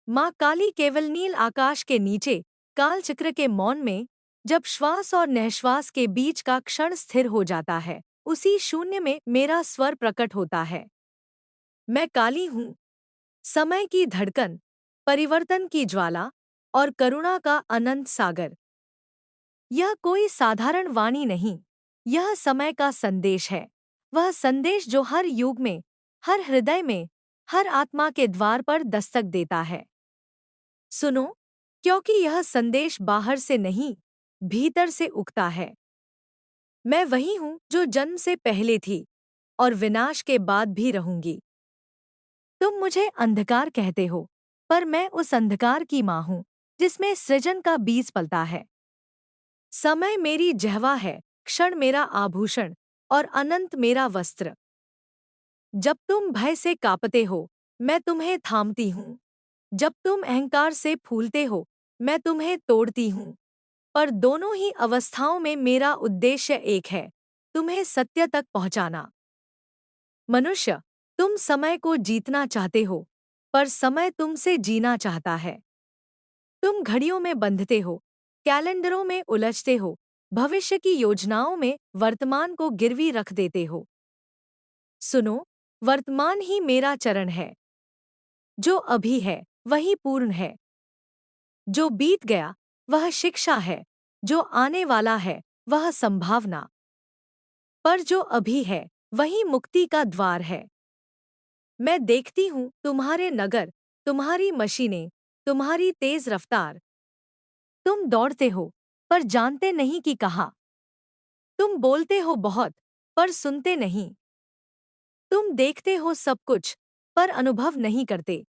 माँ काली केवल नील आकाश के नीचे कालचक्र के मौन में, जब श्वास और निःश्वास के बीच का क्षण स्थिर हो जाता है, उसी शून्य में मेरा स्वर प्रकट होता है। मैं काली हूँ, समय की धड़कन, परिवर्तन की ज्वाला और करुणा का अनंत सागर। यह कोई साधारण वाणी नहीं, यह समय का संदेश है। वह संदेश जो हर युग में, हर हृदय में, हर आत्मा के द्वार पर दस्तक देता है। सुनो, क्योंकि यह संदेश बाहर से नहीं, भीतर से उगता है। मैं वही हूँ जो जन्म से पहले थी और विनाश के बाद भी रहूंगी। तुम मुझे अंधकार कहते हो, पर मैं उस अंधकार की माँ हूँ जिसमें सृजन का बीज पलता है। समय मेरी जहवा है, क्षण मेरा आभूषण और अनंत मेरा वस्त्र। जब तुम भय से कांपते हो, मैं तुम्हें थामती हूँ। जब तुम अहंकार से फूलते हो, मैं तुम्हें तोड़ती हूँ। पर दोनों ही अवस्थाओं में मेरा उद्देश्य एक है, तुम्हें सत्य तक पहुंचाना। मनुष्य, तुम समय को जीतना चाहते हो, पर समय तुमसे जीना चाहता है। तुम घड़ियों में बंधते हो, कैलेंडरों में उलझते हो, भविष्य की योजनाओं में वर्तमान को गिरवी रख देते हो। सुनो, वर्तमान ही मेरा चरण है। जो अभी है वही पूर्ण है। जो बीत गया वह शिक्षा है, जो आने वाला है वह संभावना। पर जो अभी है वही मुक्ति का द्वार है। मैं देखती हूँ तुम्हारे नगर, तुम्हारी मशीनें, तुम्हारी तेज रफ्तार। तुम दौड़ते हो, पर जानते नहीं कि कहाँ। तुम बोलते हो बहुत, पर सुनते नहीं। तुम देखते हो सब कुछ, पर अनुभव नहीं करते।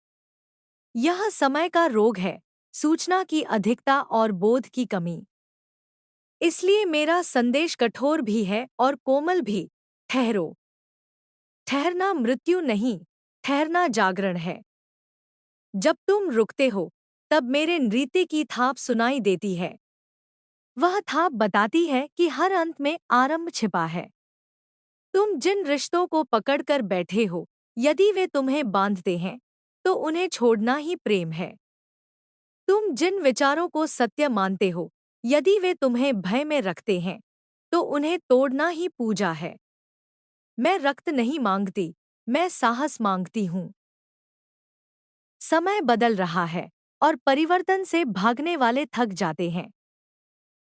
यह समय का रोग है, सूचना की अधिकता और बोध की कमी। इसलिए मेरा संदेश कठोर भी है और कोमल भी। ठहरो। ठहरना मृत्यु नहीं, ठहरना जागरण है। जब तुम रुकते हो, तब मेरे नृत्य की थाप सुनाई देती है। वह थाप बताती है कि हर अंत में आरंभ छिपा है। तुम जिन रिश्तों को पकड़कर बैठे हो, यदि वे तुम्हें बांधते हैं, तो उन्हें छोड़ना ही प्रेम है। तुम जिन विचारों को सत्य मानते हो, यदि वे तुम्हें भय में रखते हैं, तो उन्हें तोड़ना ही पूजा है। मैं रक्त नहीं मांगती, मैं साहस मांगती हूँ। समय बदल रहा है और परिवर्तन से भागने वाले थक जाते हैं।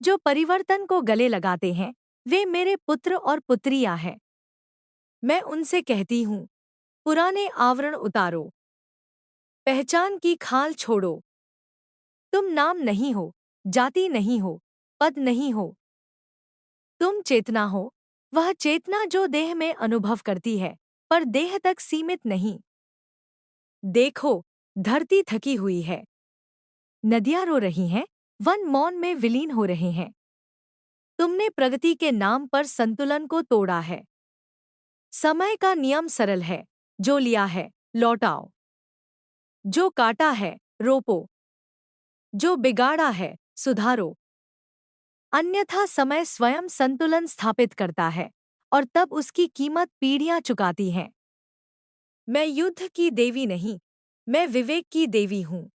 जो परिवर्तन को गले लगाते हैं, वे मेरे पुत्र और पुत्रियां हैं। मैं उनसे कहती हूँ, पुराने आवरण उतारो, पहचान की खाल छोड़ो। तुम नाम नहीं हो, जाति नहीं हो, पद नहीं हो। तुम चेतना हो, वह चेतना जो देह में अनुभव करती है, पर देह तक सीमित नहीं। देखो, धरती थकी हुई है, नदियां रो रही हैं, वन मौन में विलीन हो रहे हैं। तुमने प्रगति के नाम पर संतुलन को तोड़ा है। समय का नियम सरल है, जो लिया है लौटाओ, जो काटा है रोपो, जो बिगाड़ा है सुधारो। अन्यथा समय स्वयं संतुलन स्थापित करता है और तब उसकी कीमत पीढ़ियां चुकाती हैं। मैं युद्ध की देवी नहीं, मैं विवेक की देवी हूँ।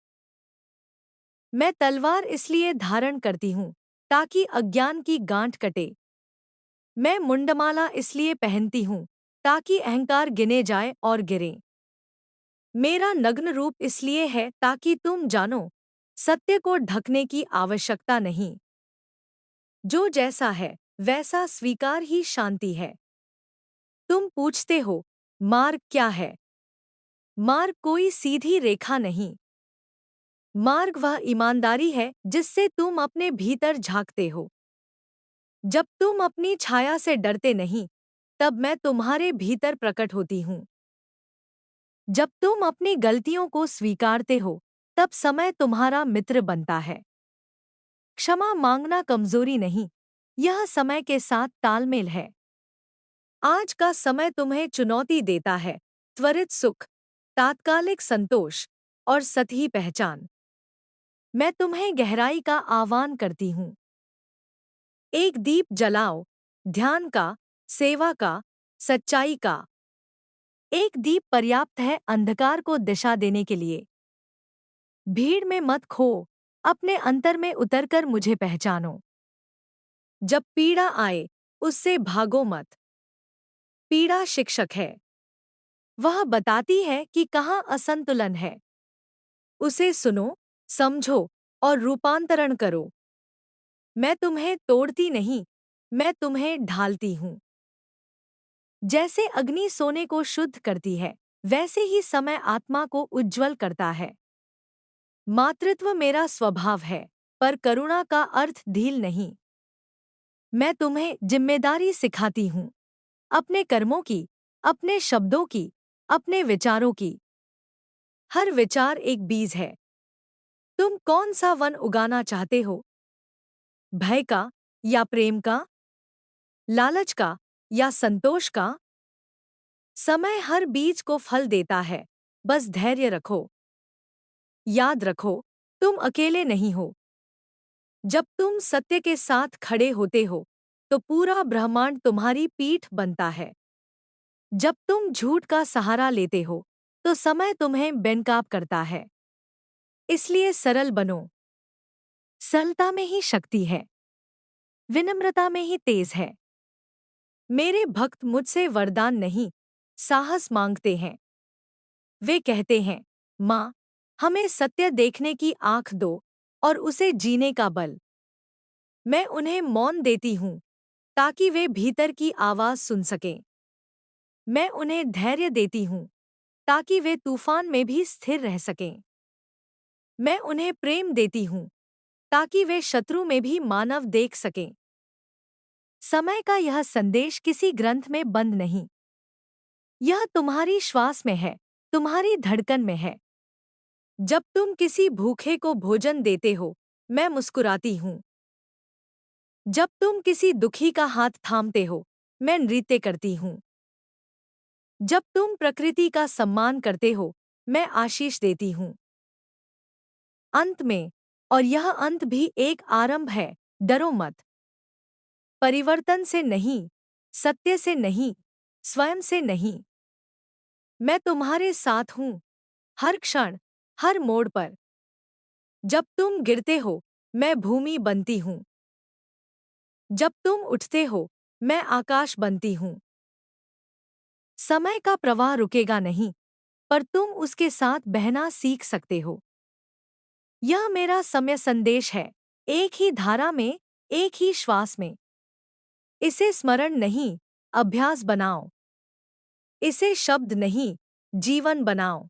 मैं तलवार इसलिए धारण करती हूँ ताकि अज्ञान की गांठ कटे। मैं मुंडमाला इसलिए पहनती हूँ ताकि अहंकार गिने जाए और गिरे। मेरा नग्न रूप इसलिए है ताकि तुम जानो, सत्य को ढकने की आवश्यकता नहीं। जो जैसा है वैसा स्वीकार ही शांति है। तुम पूछते हो, मार्ग क्या है? मार्ग कोई सीधी रेखा नहीं। मार्ग वह ईमानदारी है जिससे तुम अपने भीतर झांकते हो। जब तुम अपनी छाया से डरते नहीं, तब मैं तुम्हारे भीतर प्रकट होती हूँ। जब तुम अपनी गलतियों को स्वीकारते हो, तब समय तुम्हारा मित्र बनता है। क्षमा मांगना कमजोरी नहीं, यह समय के साथ तालमेल है। आज का समय तुम्हें चुनौती देता है, त्वरित सुख, तात्कालिक संतोष और सतही पहचान। मैं तुम्हें गहराई का आह्वान करती हूँ। एक दीप जलाओ, ध्यान का, सेवा का, सच्चाई का। एक दीप पर्याप्त है अंधकार को दिशा देने के लिए। भीड़ में मत खो, अपने अंतर में उतरकर मुझे पहचानो। जब पीड़ा आए, उससे भागो मत। पीड़ा शिक्षक है। वह बताती है कि कहाँ असंतुलन है। उसे सुनो, समझो और रूपांतरण करो। मैं तुम्हें तोड़ती नहीं, मैं तुम्हें ढालती हूँ। जैसे अग्नि सोने को शुद्ध करती है, वैसे ही समय आत्मा को उज्ज्वल करता है। मातृत्व मेरा स्वभाव है, पर करुणा का अर्थ ढील नहीं। मैं तुम्हें जिम्मेदारी सिखाती हूँ, अपने कर्मों की, अपने शब्दों की, अपने विचारों की। हर विचार एक बीज है। तुम कौन सा वन उगाना चाहते हो? भय का या प्रेम का? लालच का या संतोष का? समय हर बीज को फल देता है, बस धैर्य रखो। याद रखो, तुम अकेले नहीं हो। जब तुम सत्य के साथ खड़े होते हो, तो पूरा ब्रह्मांड तुम्हारी पीठ बनता है। जब तुम झूठ का सहारा लेते हो, तो समय तुम्हें बेनकाब करता है। इसलिए सरल बनो। सरलता में ही शक्ति है, विनम्रता में ही तेज है। मेरे भक्त मुझसे वरदान नहीं, साहस मांगते हैं। वे कहते हैं, माँ, हमें सत्य देखने की आँख दो और उसे जीने का बल। मैं उन्हें मौन देती हूँ, ताकि वे भीतर की आवाज़ सुन सकें। मैं उन्हें धैर्य देती हूँ, ताकि वे तूफान में भी स्थिर रह सकें। मैं उन्हें प्रेम देती हूँ, ताकि वे शत्रु में भी मानव देख सकें। समय का यह संदेश किसी ग्रंथ में बंद नहीं। यह तुम्हारी श्वास में है, तुम्हारी धड़कन में है। जब तुम किसी भूखे को भोजन देते हो, मैं मुस्कुराती हूँ। जब तुम किसी दुखी का हाथ थामते हो, मैं नृत्य करती हूँ। जब तुम प्रकृति का सम्मान करते हो, मैं आशीष देती हूँ। अंत में, और यह अंत भी एक आरंभ है, डरो मत। परिवर्तन से नहीं, सत्य से नहीं, स्वयं से नहीं। मैं तुम्हारे साथ हूँ, हर क्षण, हर मोड़ पर। जब तुम गिरते हो, मैं भूमि बनती हूँ। जब तुम उठते हो, मैं आकाश बनती हूँ। समय का प्रवाह रुकेगा नहीं, पर तुम उसके साथ बहना सीख सकते हो। यह मेरा समय संदेश है, एक ही धारा में, एक ही श्वास में। इसे स्मरण नहीं, अभ्यास बनाओ। इसे शब्द नहीं, जीवन बनाओ।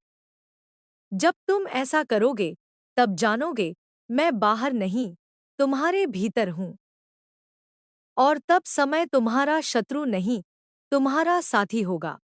जब तुम ऐसा करोगे, तब जानोगे, मैं बाहर नहीं, तुम्हारे भीतर हूँ। और तब समय तुम्हारा शत्रु नहीं, तुम्हारा साथी होगा।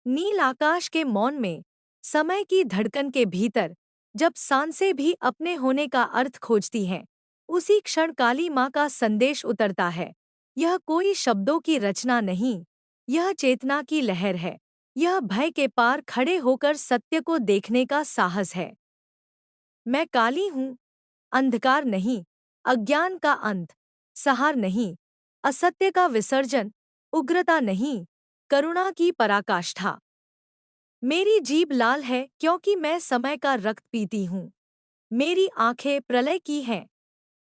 नील आकाश के मौन में, समय की धड़कन के भीतर, जब सांसें भी अपने होने का अर्थ खोजती हैं, उसी क्षण काली माँ का संदेश उतरता है। यह कोई शब्दों की रचना नहीं, यह चेतना की लहर है। यह भय के पार खड़े होकर सत्य को देखने का साहस है। मैं काली हूँ, अंधकार नहीं, अज्ञान का अंत, सहार नहीं, असत्य का विसर्जन, उग्रता नहीं, करुणा की पराकाष्ठा। मेरी जीभ लाल है क्योंकि मैं समय का रक्त पीती हूँ। मेरी आंखें प्रलय की हैं,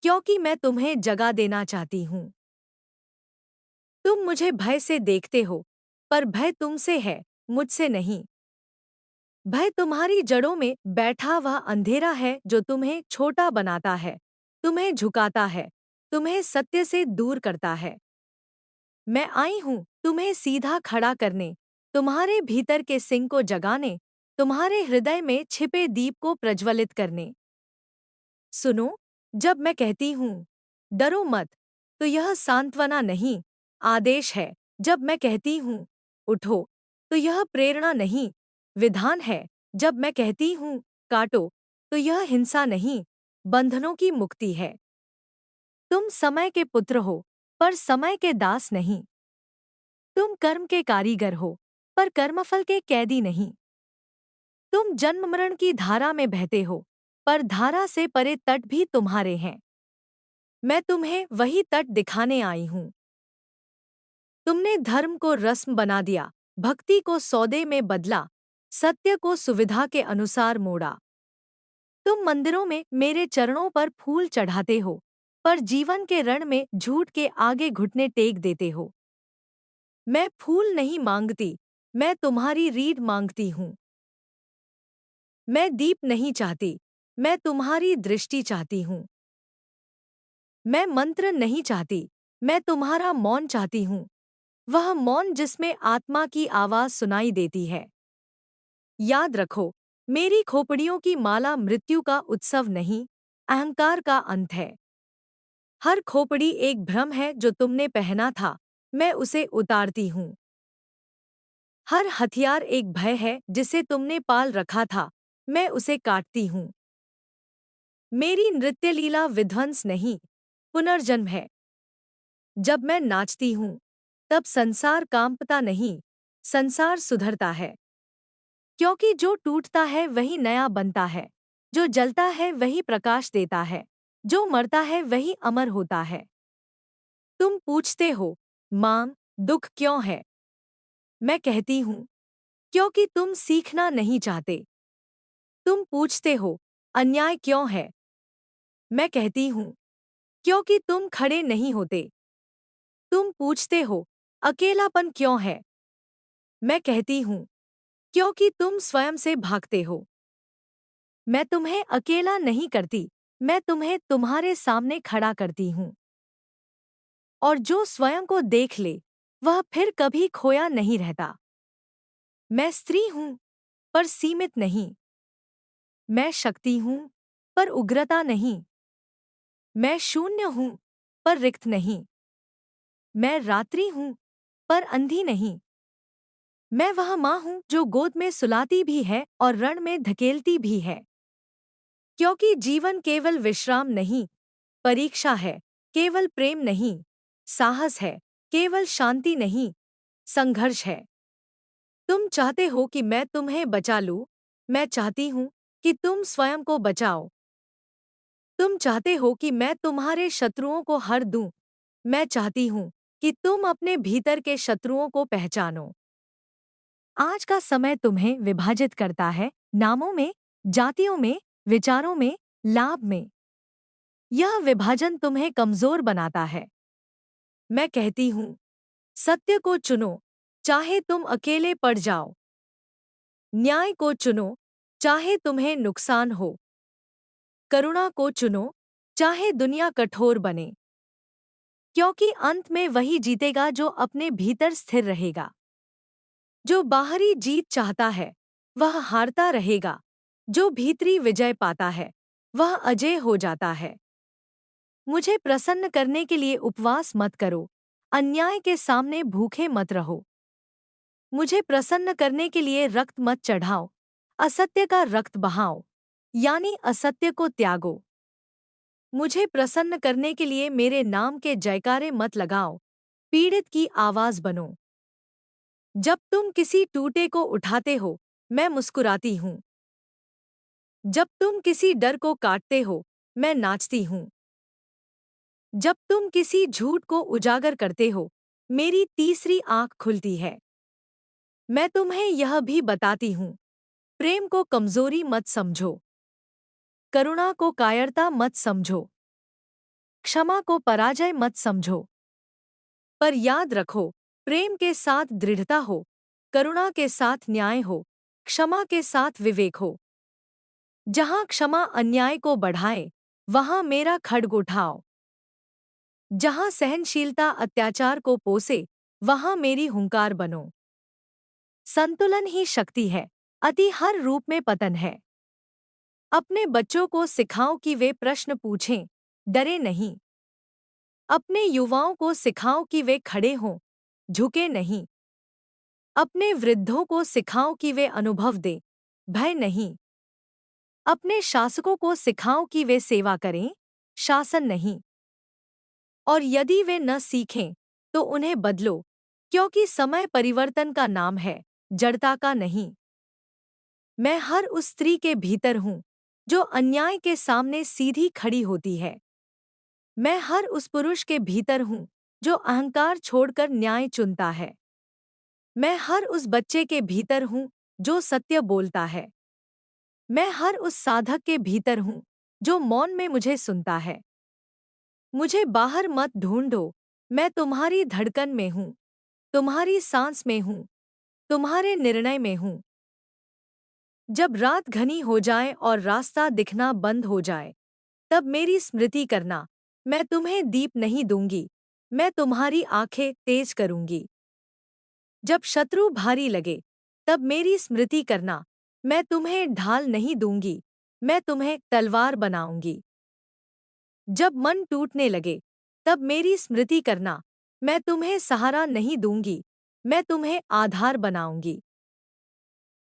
क्योंकि मैं तुम्हें जगा देना चाहती हूँ। तुम मुझे भय से देखते हो, पर भय तुमसे है, मुझसे नहीं। भय तुम्हारी जड़ों में बैठा वह अंधेरा है जो तुम्हें छोटा बनाता है, तुम्हें झुकाता है, तुम्हें सत्य से दूर करता है। मैं आई हूँ तुम्हें सीधा खड़ा करने, तुम्हारे भीतर के सिंह को जगाने, तुम्हारे हृदय में छिपे दीप को प्रज्वलित करने। सुनो, जब मैं कहती हूँ, डरो मत, तो यह सांत्वना नहीं, आदेश है। जब मैं कहती हूँ, उठो, तो यह प्रेरणा नहीं, विधान है। जब मैं कहती हूँ, काटो, तो यह हिंसा नहीं, बंधनों की मुक्ति है। तुम समय के पुत्र हो, पर समय के दास नहीं। तुम कर्म के कारीगर हो, पर कर्मफल के कैदी नहीं। तुम जन्म मरण की धारा में बहते हो, पर धारा से परे तट भी तुम्हारे हैं। मैं तुम्हें वही तट दिखाने आई हूँ। तुमने धर्म को रस्म बना दिया, भक्ति को सौदे में बदला, सत्य को सुविधा के अनुसार मोड़ा। तुम मंदिरों में मेरे चरणों पर फूल चढ़ाते हो, पर जीवन के रण में झूठ के आगे घुटने टेक देते हो। मैं फूल नहीं मांगती, मैं तुम्हारी रीढ़ मांगती हूँ। मैं दीप नहीं चाहती, मैं तुम्हारी दृष्टि चाहती हूँ। मैं मंत्र नहीं चाहती, मैं तुम्हारा मौन चाहती हूँ, वह मौन जिसमें आत्मा की आवाज सुनाई देती है। याद रखो, मेरी खोपड़ियों की माला मृत्यु का उत्सव नहीं, अहंकार का अंत है। हर खोपड़ी एक भ्रम है जो तुमने पहना था, मैं उसे उतारती हूँ। हर हथियार एक भय है जिसे तुमने पाल रखा था, मैं उसे काटती हूँ। मेरी नृत्य लीला विध्वंस नहीं, पुनर्जन्म है। जब मैं नाचती हूँ, तब संसार कांपता नहीं, संसार सुधरता है। क्योंकि जो टूटता है वही नया बनता है, जो जलता है वही प्रकाश देता है, जो मरता है वही अमर होता है। तुम पूछते हो, माँ, दुख क्यों है? मैं कहती हूँ, क्योंकि तुम सीखना नहीं चाहते। तुम पूछते हो, अन्याय क्यों है? मैं कहती हूँ, क्योंकि तुम खड़े नहीं होते। तुम पूछते हो, अकेलापन क्यों है? मैं कहती हूँ, क्योंकि तुम स्वयं से भागते हो। मैं तुम्हें अकेला नहीं करती, मैं तुम्हें तुम्हारे सामने खड़ा करती हूँ। और जो स्वयं को देख ले, वह फिर कभी खोया नहीं रहता। मैं स्त्री हूँ, पर सीमित नहीं। मैं शक्ति हूँ, पर उग्रता नहीं। मैं शून्य हूँ, पर रिक्त नहीं। मैं रात्रि हूँ, पर अंधी नहीं। मैं वह माँ हूँ जो गोद में सुलाती भी है और रण में धकेलती भी है। क्योंकि जीवन केवल विश्राम नहीं, परीक्षा है, केवल प्रेम नहीं, साहस है, केवल शांति नहीं, संघर्ष है। तुम चाहते हो कि मैं तुम्हें बचा लूं, मैं चाहती हूं कि तुम स्वयं को बचाओ। तुम चाहते हो कि मैं तुम्हारे शत्रुओं को हर दूं, मैं चाहती हूं कि तुम अपने भीतर के शत्रुओं को पहचानो। आज का समय तुम्हें विभाजित करता है, नामों में, जातियों में, विचारों में, लाभ में। यह विभाजन तुम्हें कमजोर बनाता है। मैं कहती हूँ, सत्य को चुनो, चाहे तुम अकेले पड़ जाओ। न्याय को चुनो, चाहे तुम्हें नुकसान हो। करुणा को चुनो, चाहे दुनिया कठोर बने। क्योंकि अंत में वही जीतेगा जो अपने भीतर स्थिर रहेगा। जो बाहरी जीत चाहता है, वह हारता रहेगा। जो भीतरी विजय पाता है, वह अजेय हो जाता है। मुझे प्रसन्न करने के लिए उपवास मत करो, अन्याय के सामने भूखे मत रहो। मुझे प्रसन्न करने के लिए रक्त मत चढ़ाओ, असत्य का रक्त बहाओ, यानी असत्य को त्यागो। मुझे प्रसन्न करने के लिए मेरे नाम के जयकारे मत लगाओ, पीड़ित की आवाज बनो। जब तुम किसी टूटे को उठाते हो, मैं मुस्कुराती हूँ। जब तुम किसी डर को काटते हो, मैं नाचती हूँ। जब तुम किसी झूठ को उजागर करते हो, मेरी तीसरी आंख खुलती है। मैं तुम्हें यह भी बताती हूँ, प्रेम को कमजोरी मत समझो, करुणा को कायरता मत समझो, क्षमा को पराजय मत समझो। पर याद रखो, प्रेम के साथ दृढ़ता हो, करुणा के साथ न्याय हो, क्षमा के साथ विवेक हो। जहाँ क्षमा अन्याय को बढ़ाए, वहाँ मेरा खड्ग उठाओ। जहाँ सहनशीलता अत्याचार को पोसे, वहाँ मेरी हुंकार बनो। संतुलन ही शक्ति है, अति हर रूप में पतन है। अपने बच्चों को सिखाओ कि वे प्रश्न पूछें, डरे नहीं। अपने युवाओं को सिखाओ कि वे खड़े हों, झुके नहीं। अपने वृद्धों को सिखाओ कि वे अनुभव दें, भय नहीं। अपने शासकों को सिखाओ कि वे सेवा करें, शासन नहीं। और यदि वे न सीखें, तो उन्हें बदलो, क्योंकि समय परिवर्तन का नाम है, जड़ता का नहीं। मैं हर उस स्त्री के भीतर हूँ, जो अन्याय के सामने सीधी खड़ी होती है। मैं हर उस पुरुष के भीतर हूँ, जो अहंकार छोड़कर न्याय चुनता है। मैं हर उस बच्चे के भीतर हूँ, जो सत्य बोलता है। मैं हर उस साधक के भीतर हूँ जो मौन में मुझे सुनता है। मुझे बाहर मत ढूंढो, मैं तुम्हारी धड़कन में हूँ, तुम्हारी सांस में हूँ, तुम्हारे निर्णय में हूँ। जब रात घनी हो जाए और रास्ता दिखना बंद हो जाए, तब मेरी स्मृति करना, मैं तुम्हें दीप नहीं दूंगी, मैं तुम्हारी आंखें तेज करूंगी। जब शत्रु भारी लगे, तब मेरी स्मृति करना, मैं तुम्हें ढाल नहीं दूंगी, मैं तुम्हें तलवार बनाऊंगी। जब मन टूटने लगे, तब मेरी स्मृति करना, मैं तुम्हें सहारा नहीं दूंगी, मैं तुम्हें आधार बनाऊंगी।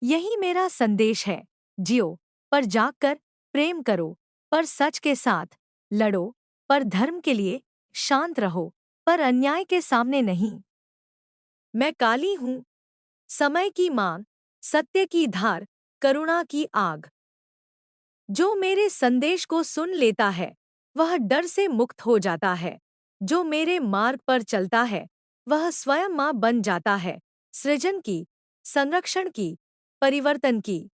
यही मेरा संदेश है। जियो, पर जागकर, प्रेम करो, पर सच के साथ, लड़ो, पर धर्म के लिए, शांत रहो, पर अन्याय के सामने नहीं। मैं काली हूँ, समय की मांग, सत्य की धार, करुणा की आग। जो मेरे संदेश को सुन लेता है, वह डर से मुक्त हो जाता है। जो मेरे मार्ग पर चलता है, वह स्वयं माँ बन जाता है। सृजन की, संरक्षण की, परिवर्तन की।